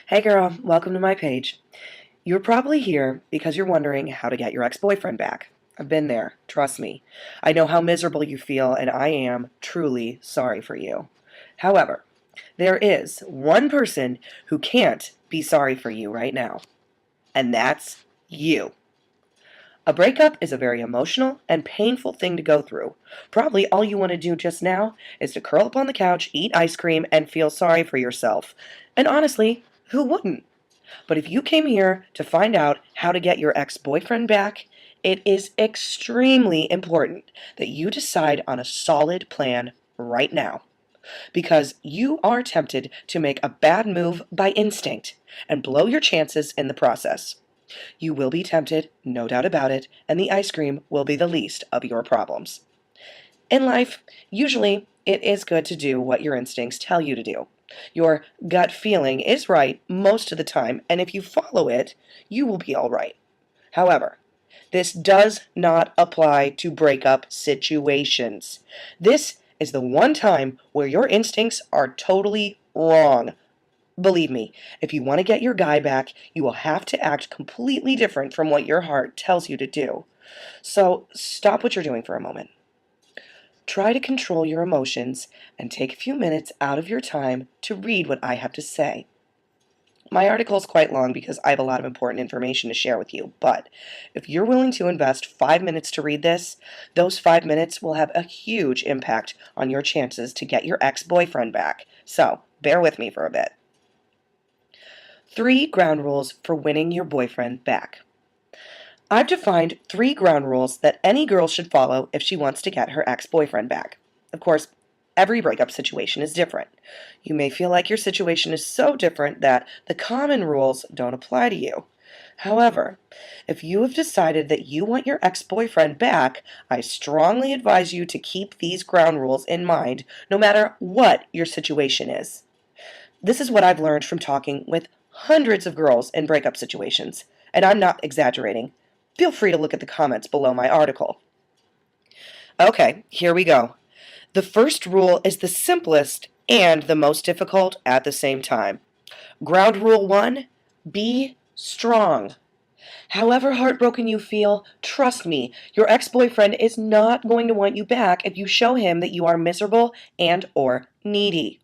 Hey girl, welcome to my page. You're probably here because you're wondering how to get your ex-boyfriend back. I've been there, trust me. I know how miserable you feel, and I am truly sorry for you. However, there is one person who can't be sorry for you right now, and that's you. A breakup is a very emotional and painful thing to go through. Probably all you want to do just now is to curl up on the couch, eat ice cream, and feel sorry for yourself. And honestly, who wouldn't? But if you came here to find out how to get your ex-boyfriend back, it is extremely important that you decide on a solid plan right now. Because you are tempted to make a bad move by instinct and blow your chances in the process. You will be tempted, no doubt about it, and the ice cream will be the least of your problems. In life, usually it is good to do what your instincts tell you to do. Your gut feeling is right most of the time, and if you follow it, you will be all right. However, this does not apply to breakup situations. This is the one time where your instincts are totally wrong. Believe me, if you want to get your guy back, you will have to act completely different from what your heart tells you to do. So stop what you're doing for a moment. Try to control your emotions and take a few minutes out of your time to read what I have to say. My article is quite long because I have a lot of important information to share with you, but if you're willing to invest 5 minutes to read this, those 5 minutes will have a huge impact on your chances to get your ex-boyfriend back. So bear with me for a bit. 3 ground rules for winning your boyfriend back. I've defined 3 ground rules that any girl should follow if she wants to get her ex-boyfriend back. Of course, every breakup situation is different. You may feel like your situation is so different that the common rules don't apply to you. However, if you have decided that you want your ex-boyfriend back, I strongly advise you to keep these ground rules in mind no matter what your situation is. This is what I've learned from talking with hundreds of girls in breakup situations, and I'm not exaggerating. Feel free to look at the comments below my article. Okay, here we go. The first rule is the simplest and the most difficult at the same time. Ground rule 1, be strong. However heartbroken you feel, trust me, your ex-boyfriend is not going to want you back if you show him that you are miserable and or needy.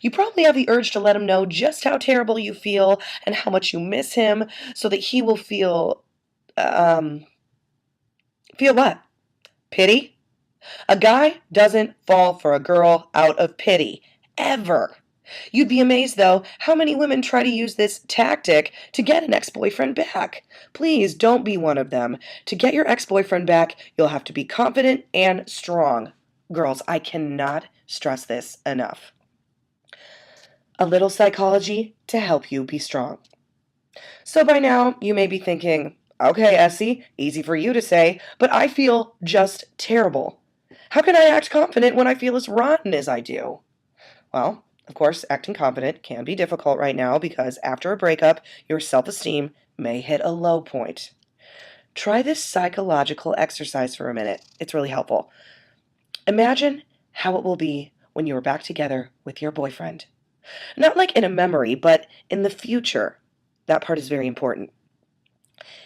You probably have the urge to let him know just how terrible you feel and how much you miss him so that he will um, feel what? Pity? A guy doesn't fall for a girl out of pity. Ever. You'd be amazed, though, how many women try to use this tactic to get an ex-boyfriend back. Please don't be one of them. To get your ex-boyfriend back, you'll have to be confident and strong. Girls, I cannot stress this enough. A little psychology to help you be strong. So by now, you may be thinking, okay, Essie, easy for you to say, but I feel just terrible. How can I act confident when I feel as rotten as I do? Well, of course, acting confident can be difficult right now because after a breakup, your self-esteem may hit a low point. Try this psychological exercise for a minute. It's really helpful. Imagine how it will be when you are back together with your boyfriend. Not like in a memory, but in the future. That part is very important.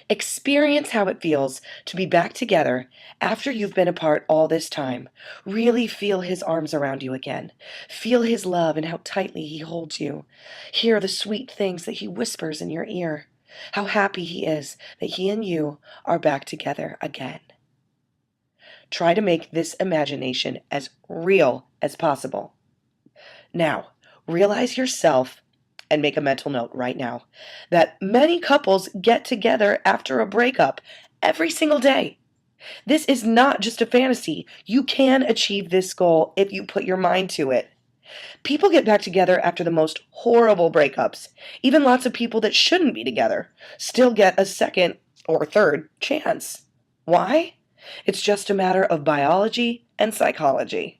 Experience how it feels to be back together after you've been apart all this time. Really feel his arms around you again. Feel his love and how tightly he holds you. Hear the sweet things that he whispers in your ear. How happy he is that he and you are back together again. Try to make this imagination as real as possible. Now, realize yourself and make a mental note right now that many couples get together after a breakup every single day. This is not just a fantasy. You can achieve this goal if you put your mind to it. People get back together after the most horrible breakups. Even lots of people that shouldn't be together still get a second or third chance. Why? It's just a matter of biology and psychology.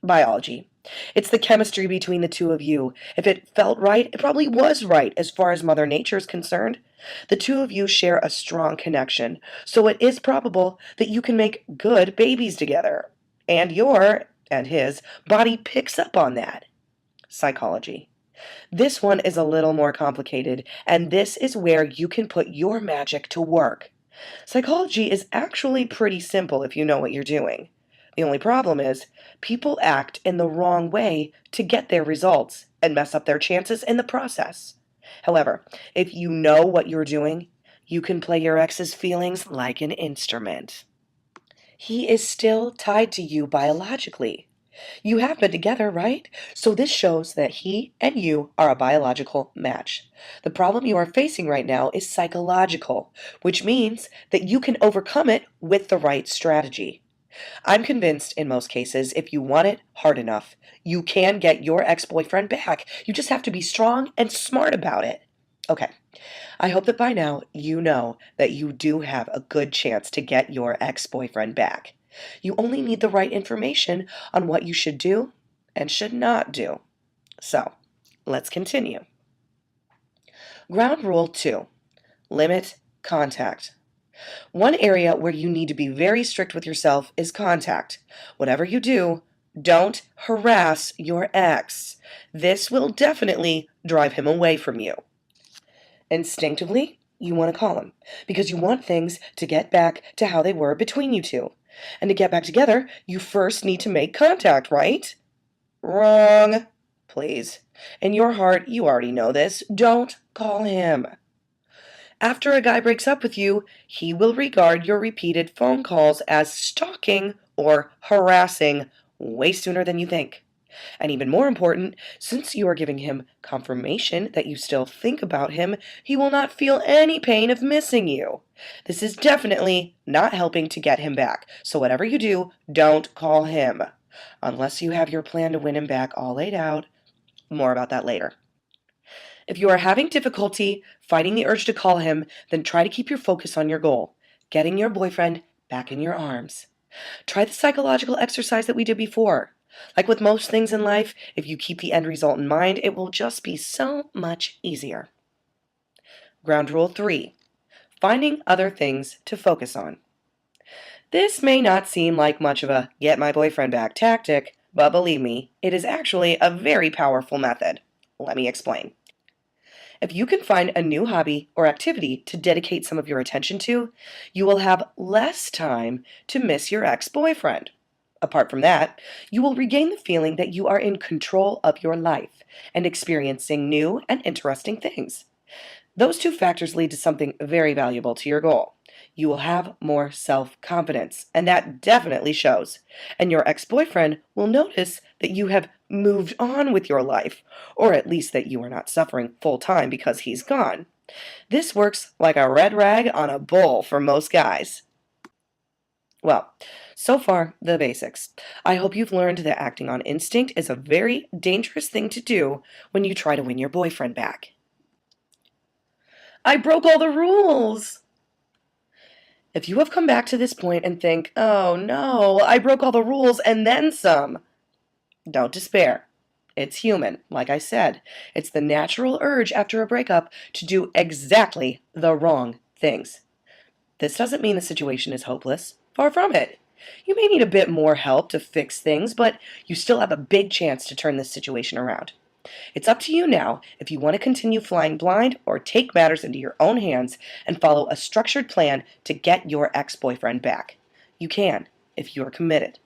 Biology. It's the chemistry between the two of you. If it felt right, it probably was right as far as Mother Nature is concerned. The two of you share a strong connection, so it is probable that you can make good babies together. And your, and his, body picks up on that. Psychology. This one is a little more complicated, and this is where you can put your magic to work. Psychology is actually pretty simple if you know what you're doing. The only problem is, people act in the wrong way to get their results and mess up their chances in the process. However, if you know what you're doing, you can play your ex's feelings like an instrument. He is still tied to you biologically. You have been together, right? So this shows that he and you are a biological match. The problem you are facing right now is psychological, which means that you can overcome it with the right strategy. I'm convinced in most cases, if you want it hard enough, you can get your ex-boyfriend back. You just have to be strong and smart about it. Okay, I hope that by now you know that you do have a good chance to get your ex-boyfriend back. You only need the right information on what you should do and should not do. So, let's continue. Ground rule 2. Limit contact. One area where you need to be very strict with yourself is contact. Whatever you do, don't harass your ex. This will definitely drive him away from you. Instinctively, you want to call him because you want things to get back to how they were between you two. And to get back together, you first need to make contact, right? Wrong. Please. In your heart, you already know this. Don't call him. After a guy breaks up with you, he will regard your repeated phone calls as stalking or harassing way sooner than you think. And even more important, since you are giving him confirmation that you still think about him, he will not feel any pain of missing you. This is definitely not helping to get him back, so whatever you do, don't call him. Unless you have your plan to win him back all laid out. More about that later. If you are having difficulty fighting the urge to call him, then try to keep your focus on your goal, getting your boyfriend back in your arms. Try the psychological exercise that we did before. Like with most things in life, if you keep the end result in mind, it will just be so much easier. Ground rule 3. Finding other things to focus on. This may not seem like much of a get my boyfriend back tactic, but believe me, it is actually a very powerful method. Let me explain. If you can find a new hobby or activity to dedicate some of your attention to, you will have less time to miss your ex-boyfriend. Apart from that, you will regain the feeling that you are in control of your life and experiencing new and interesting things. Those two factors lead to something very valuable to your goal. You will have more self-confidence, and that definitely shows. And your ex-boyfriend will notice that you have moved on with your life, or at least that you are not suffering full-time because he's gone. This works like a red rag on a bull for most guys. Well, so far, the basics. I hope you've learned that acting on instinct is a very dangerous thing to do when you try to win your boyfriend back. I broke all the rules! If you have come back to this point and think, oh no, I broke all the rules and then some, don't despair. It's human, like I said. It's the natural urge after a breakup to do exactly the wrong things. This doesn't mean the situation is hopeless. Far from it. You may need a bit more help to fix things, but you still have a big chance to turn this situation around. It's up to you now if you want to continue flying blind or take matters into your own hands and follow a structured plan to get your ex-boyfriend back. You can, if you are committed.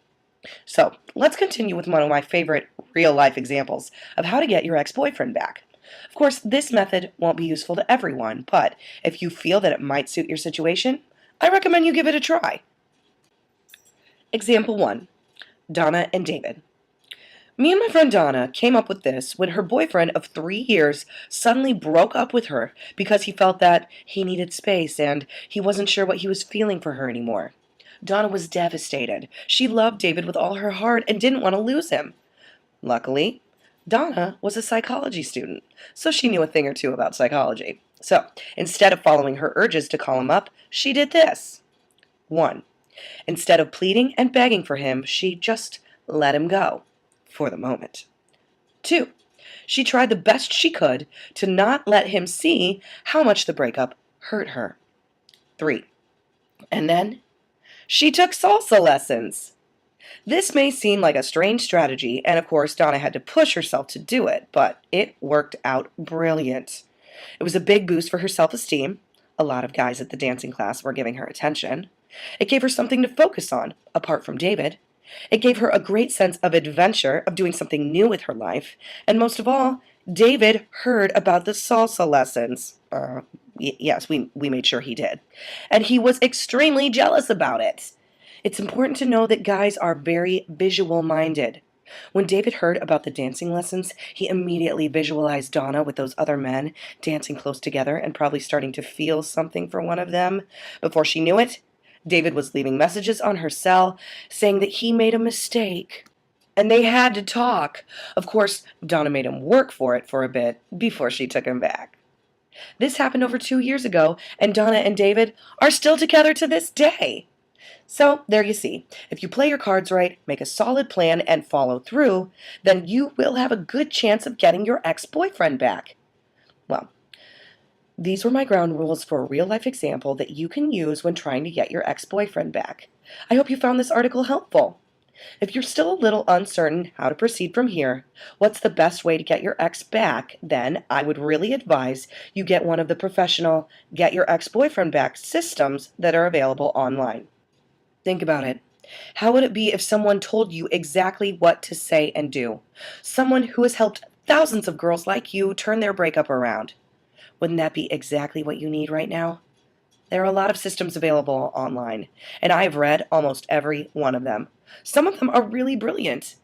So, let's continue with one of my favorite real-life examples of how to get your ex-boyfriend back. Of course, this method won't be useful to everyone, but if you feel that it might suit your situation, I recommend you give it a try. Example 1. Donna and David. Me and my friend Donna came up with this when her boyfriend of 3 years suddenly broke up with her because he felt that he needed space and he wasn't sure what he was feeling for her anymore. Donna was devastated. She loved David with all her heart and didn't want to lose him. Luckily, Donna was a psychology student, so she knew a thing or two about psychology. So, instead of following her urges to call him up, she did this. 1. Instead of pleading and begging for him, she just let him go. For the moment. 2. She tried the best she could to not let him see how much the breakup hurt her. 3. And then she took salsa lessons. This may seem like a strange strategy, and of course, Donna had to push herself to do it, but it worked out brilliant. It was a big boost for her self-esteem. A lot of guys at the dancing class were giving her attention. It gave her something to focus on, apart from David. It gave her a great sense of adventure, of doing something new with her life. And most of all, David heard about the salsa lessons. Yes, we made sure he did. And he was extremely jealous about it. It's important to know that guys are very visual-minded. When David heard about the dancing lessons, he immediately visualized Donna with those other men dancing close together and probably starting to feel something for one of them. Before she knew it, David was leaving messages on her cell saying that he made a mistake. And they had to talk. Of course, Donna made him work for it for a bit before she took him back. This happened over 2 years ago, and Donna and David are still together to this day. So, there you see. If you play your cards right, make a solid plan, and follow through, then you will have a good chance of getting your ex-boyfriend back. Well, these were my ground rules for a real-life example that you can use when trying to get your ex-boyfriend back. I hope you found this article helpful. If you're still a little uncertain how to proceed from here, what's the best way to get your ex back, then I would really advise you get one of the professional Get Your Ex-Boyfriend Back systems that are available online. Think about it. How would it be if someone told you exactly what to say and do? Someone who has helped thousands of girls like you turn their breakup around. Wouldn't that be exactly what you need right now? There are a lot of systems available online, and I have read almost every one of them. Some of them are really brilliant.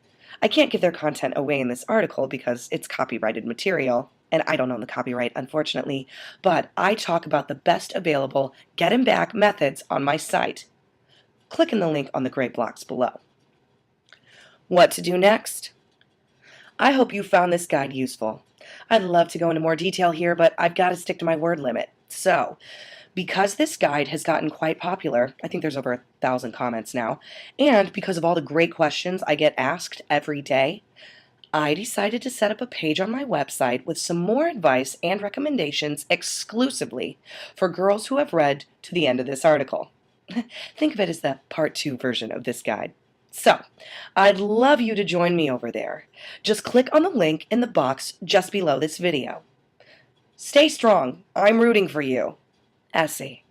I can't give their content away in this article because it's copyrighted material, and I don't own the copyright, unfortunately, but I talk about the best available get 'em back methods on my site. Click in the link on the gray blocks below. What to do next? I hope you found this guide useful. I'd love to go into more detail here, but I've got to stick to my word limit. So, because this guide has gotten quite popular, I think there's over 1,000 comments now, and because of all the great questions I get asked every day, I decided to set up a page on my website with some more advice and recommendations exclusively for girls who have read to the end of this article. Think of it as the part 2 version of this guide. So, I'd love you to join me over there. Just click on the link in the box just below this video. Stay strong. I'm rooting for you. Essie.